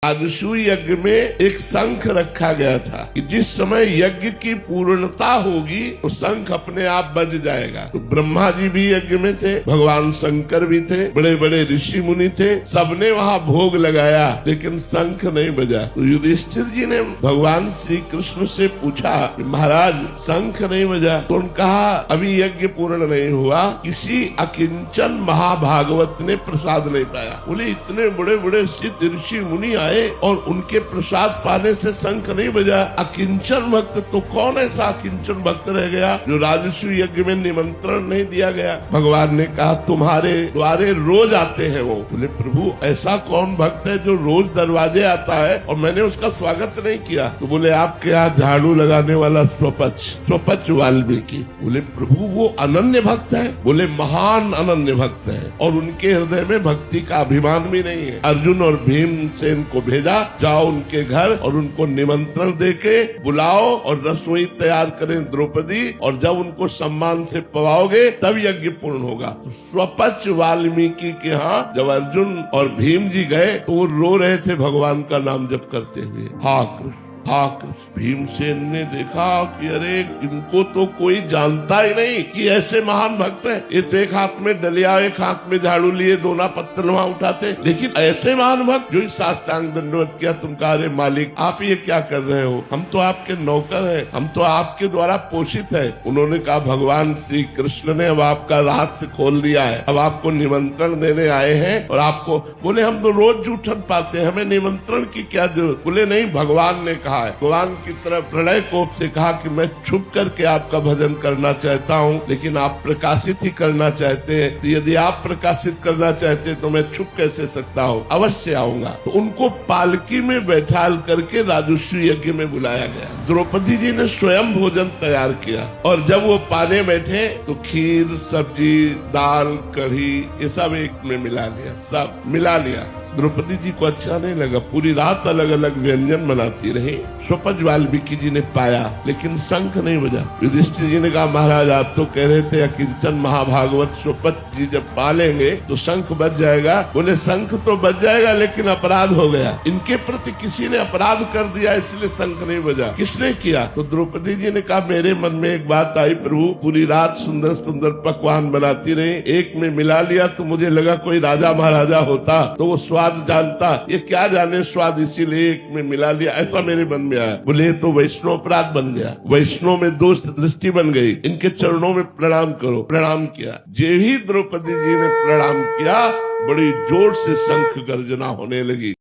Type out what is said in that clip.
राजसूय यज्ञ में एक शंख रखा गया था कि जिस समय यज्ञ की पूर्णता होगी तो शंख अपने आप बज जाएगा। तो ब्रह्मा जी भी यज्ञ में थे, भगवान शंकर भी थे, बड़े बड़े ऋषि मुनि थे, सबने वहाँ भोग लगाया लेकिन शंख नहीं बजा। तो युधिष्ठिर जी ने भगवान श्री कृष्ण से पूछा, महाराज शंख नहीं बजा। तो उन्होंने कहा अभी यज्ञ पूर्ण नहीं हुआ, किसी अकिंचन महाभागवत ने प्रसाद नहीं पाया। बोले इतने बड़े बड़े सिद्ध ऋषि मुनि आए और उनके प्रसाद पाने से शंख नहीं बजा। अकिंचन भक्त तो कौन ऐसा अकिंचन भक्त रह गया जो राजसूय यज्ञ में निमंत्रण नहीं दिया गया। भगवान ने कहा तुम्हारे द्वारे रोज आते हैं वो। बोले प्रभु ऐसा कौन भक्त है जो रोज दरवाजे आता है और मैंने उसका स्वागत नहीं किया। तो बोले आपके यहाँ झाड़ू लगाने वाला स्वपच वाल्मीकि। बोले प्रभु वो अनन्य भक्त है। बोले महान अनन्य भक्त है और उनके हृदय में भक्ति का अभिमान भी नहीं है। अर्जुन और भीमसेन को भेजा, जाओ उनके घर और उनको निमंत्रण देके बुलाओ और रसोई तैयार करें द्रौपदी, और जब उनको सम्मान से पवाओगे तब यज्ञ पूर्ण होगा। तो स्वपच वाल्मीकि के यहाँ जब अर्जुन और भीम जी गए तो वो रो रहे थे भगवान का नाम जप करते हुए। हा कृष्ण हाँ कृष्ण। भीमसेन ने देखा कि अरे इनको तो कोई जानता ही नहीं कि ऐसे महान भक्त हैं। ये तो एक हाथ में डलिया एक हाथ में झाड़ू लिए दोना पत्थर वहाँ उठाते, लेकिन ऐसे महान भक्त जो इस साष्टांग दंडवत किया। तुम कहा अरे मालिक आप ये क्या कर रहे हो, हम तो आपके नौकर हैं, हम तो आपके द्वारा पोषित है। उन्होंने कहा भगवान श्री कृष्ण ने अब आपका रहस्य खोल दिया है, अब आपको निमंत्रण देने आए हैं और आपको। बोले हम तो रोज जूठन पाते हैं, हमें निमंत्रण की क्या जरूरत। बोले नहीं भगवान ने कहा, भगवान की तरह प्रलय कोप से कहा कि मैं छुप करके आपका भजन करना चाहता हूँ, लेकिन आप प्रकाशित ही करना चाहते हैं। तो यदि आप प्रकाशित करना चाहते तो मैं छुप कैसे सकता हूँ, अवश्य आऊंगा। तो उनको पालकी में बैठाल करके राजसूय यज्ञ में बुलाया गया। द्रौपदी जी ने स्वयं भोजन तैयार किया और जब वो पाने बैठे तो खीर सब्जी दाल कढ़ी ये सब एक में मिला लिया, सब मिला लिया। द्रौपदी जी को अच्छा नहीं लगा, पूरी रात अलग अलग व्यंजन बनाती रही। स्वपच वाल्मीकि जी ने पाया लेकिन शंख नहीं बजा। युधिष्ठिर जी ने कहा महाराज आप तो कह रहे थे अकिंचन महाभागवत स्वपच जी जब पालेंगे तो शंख बज जाएगा। बोले शंख तो बज जाएगा लेकिन अपराध हो गया, इनके प्रति किसी ने अपराध कर दिया इसलिए शंख नहीं बजा। किसने किया? तो द्रौपदी जी ने कहा मेरे मन में एक बात आई प्रभु, पूरी रात सुंदर सुंदर पकवान बनाती रही, एक में मिला लिया तो मुझे लगा कोई राजा महाराजा होता तो वो स्वाद जानता, ये क्या जाने स्वाद, इसीलिए एक में मिला लिया, ऐसा मेरे मन में आया। बोले तो वैष्णव अपराध बन गया, वैष्णव में दोष दृष्टि बन गई, इनके चरणों में प्रणाम करो। प्रणाम किया। जे ही द्रौपदी जी ने प्रणाम किया बड़ी जोर से शंख गर्जना होने लगी।